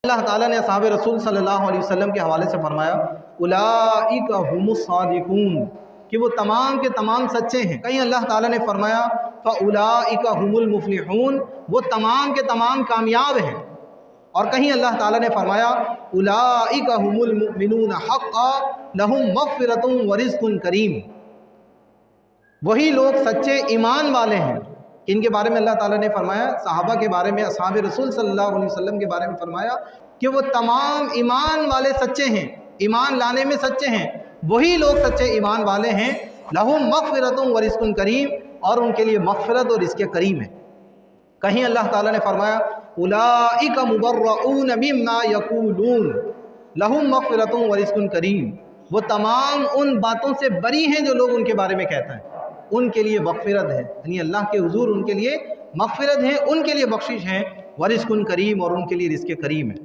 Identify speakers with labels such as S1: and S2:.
S1: اللہ تعالیٰ نے असहाब रसूल सल्लल्लाहु अलैहि वसल्लम के हवाले से फरमाया उलाइका हुमुस सादिकून, कि वो तमाम के तमाम सच्चे हैं। कहीं अल्लाह ताला ने फरमाया फ़उलाइका हुमुल मुफ़्लिहून, वो तमाम के तमाम कामयाब हैं। और कहीं अल्लाह ताला ने फरमाया उलाइका हुमुल मुमिनून हक़्क़न लहुम मग़फ़िरतुन व रिज़्क़ुन करीम, वही लोग सच्चे ईमान वाले हैं। इनके बारे में अल्लाह ताला ने फरमाया, सहाबा के बारे में, असहाब रसूल सल्लल्लाहु अलैहि वसल्लम के बारे में फरमाया कि वो तमाम ईमान वाले सच्चे हैं, ईमान लाने में सच्चे हैं, वही लोग सच्चे ईमान वाले हैं। लहुम मग़फ़िरतुन व रिज़्क़ुन करीम, और उनके लिए मग़फ़िरत और रिज़्क़ करीम है। कहीं अल्लाह ताला ने फरमाया उलाइका मुबर्रऊन मिम्मा यक़ूलून लहुम मग़फ़िरतुन व रिज़्क़ुन करीम, वो तमाम उन बातों से बरी हैं जो लोग उनके बारे में कहते हैं, उनके लिए मग़फ़िरत है, यानी अल्लाह के हुज़ूर उनके लिए मग़फ़िरत है, उनके लिए बख्शिश है, व रिज़्क़ुन करीम, और उनके लिए रिज़्क़ करीम है।